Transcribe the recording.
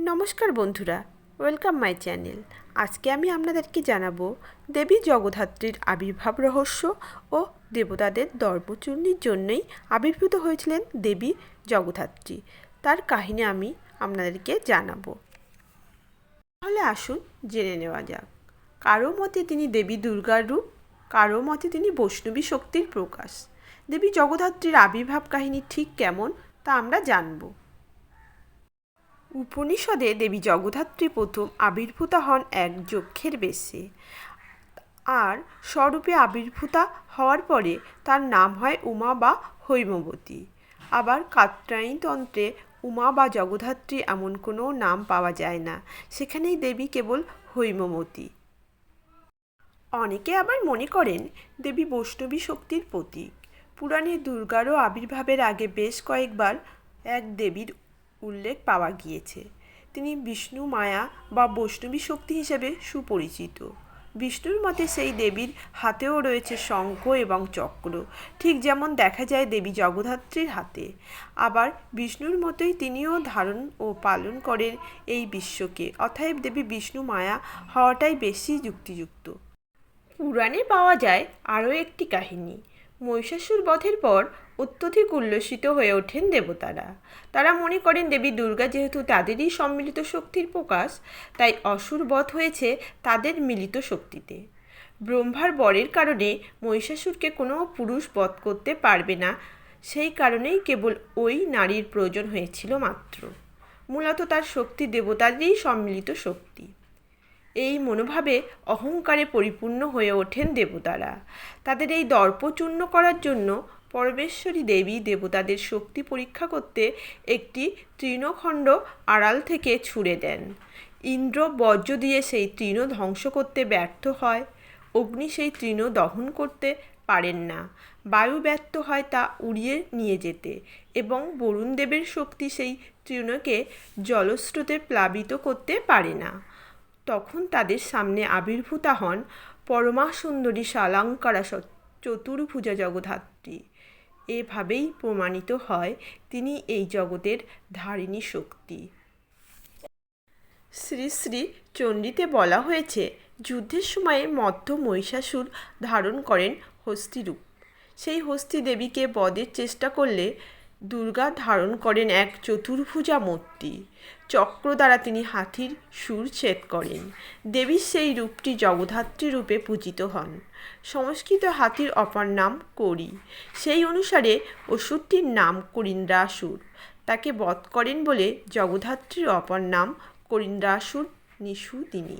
নমস্কার বন্ধুরা, welcome my channel. আজকে আমি আপনাদেরকে জানাবো দেবী জগদ্ধাত্রীর আবির্ভাব রহস্য ও দেবতাদের দর্পচূর্ণের জন্যই আবির্ভূত হয়েছিলেন দেবী জগদ্ধাত্রী। তার কাহিনী আমি আপনাদেরকে জানাবো। তাহলে আসুন জেনে নেওয়া যাক। কারো মতে তিনি দেবী দুর্গার রূপ, কারো মতে তিনি বৈষ্ণবী শক্তির প্রকাশ। দেবী জগদ্ধাত্রীর আবির্ভাব কাহিনী ঠিক কেমন তা আমরা জানবো। উপনিষদে দেবী জগদ্ধাত্রী প্রথম আবির্ভূতা হন এক যক্ষের বেশে, আর স্বরূপে আবির্ভূতা হওয়ার পরে তার নাম হয় উমা বা হৈমবতী। আবার কাত্যায়নী তন্ত্রে উমা বা জগদ্ধাত্রী এমন কোনো নাম পাওয়া যায় না, সেখানেই দেবী কেবল হৈমবতী। অনেকে আবার মনে করেন দেবী বৈষ্ণবী শক্তির প্রতীক। পুরাণে দুর্গারও আবির্ভাবের আগে বেশ কয়েকবার এক দেবীর উল্লেখ পাওয়া গিয়েছে। তিনি বিষ্ণু মায়া বা বৈষ্ণবী শক্তি হিসেবে সুপরিচিত। বিষ্ণুর মতে সেই দেবীর হাতেও রয়েছে শঙ্খ এবং চক্র, ঠিক যেমন দেখা যায় দেবী জগদ্ধাত্রীর হাতে। আবার বিষ্ণুর মতোই তিনিও ধারণ ও পালন করেন এই বিশ্বকে, অতএব দেবী বিষ্ণু মায়া হওয়াটাই বেশি যুক্তিযুক্ত। পুরাণে পাওয়া যায় আরও একটি কাহিনী। মহিষাসুর বধের পর অত্যধিক উল্লসিত হয়ে ওঠেন দেবতারা। তারা মনে করেন দেবী দুর্গা যেহেতু তাদেরই সম্মিলিত শক্তির প্রকাশ, তাই অসুর বধ হয়েছে তাদের মিলিত শক্তিতে। ব্রহ্মার বরের কারণে মহিষাসুরকে কোনো পুরুষ বধ করতে পারবে না, সেই কারণেই কেবল ওই নারীর প্রয়োজন হয়েছিল মাত্র। মূলত তার শক্তি দেবতাদেরই সম্মিলিত শক্তি। এই মনোভাবে অহংকারে পরিপূর্ণ হয়ে ওঠেন দেবতারা। তাদের এই দর্প চূর্ণ করার জন্য পরমেশ্বরী দেবী দেবতাদের শক্তি পরীক্ষা করতে একটি তৃণখণ্ড আড়াল থেকে ছুঁড়ে দেন। ইন্দ্র বজ্র দিয়ে সেই তৃণ ধ্বংস করতে ব্যর্থ হয়। অগ্নি সেই তৃণ দহন করতে পারেন না। বায়ু ব্যর্থ হয় তা উড়িয়ে নিয়ে যেতে, এবং বরুণ দেবের শক্তি সেই তৃণকে জলস্রোতে প্লাবিত করতে পারে না। তখন তাদের সামনে আবির্ভূতা হন পরমা সুন্দরী শালাঙ্কারা চতুর্ভুজা জগদ্ধাত্রী। এভাবেই প্রমাণিত হয় তিনি এই জগতের ধারিণী শক্তি। শ্রী শ্রী চণ্ডীতে বলা হয়েছে, যুদ্ধের সময়ে মধ্য মহিষাসুর ধারণ করেন হস্তিরূপ। সেই হস্তি দেবীকে বধের চেষ্টা করলে দুর্গা ধারণ করেন এক চতুর্ভুজা মূর্তি। চক্র দ্বারা তিনি হাতির শুর ছেদ করেন। দেবীর সেই রূপটি জগদ্ধাত্রী রূপে পূজিত হন। সংস্কৃত হাতির অপর নাম করি। সেই অনুসারে অসুরটির নাম করিন্দ্রাসুর। তাকে বধ করেন বলে জগদ্ধাত্রীর অপর নাম করিন্দ্রাসুর নিষু তিনি।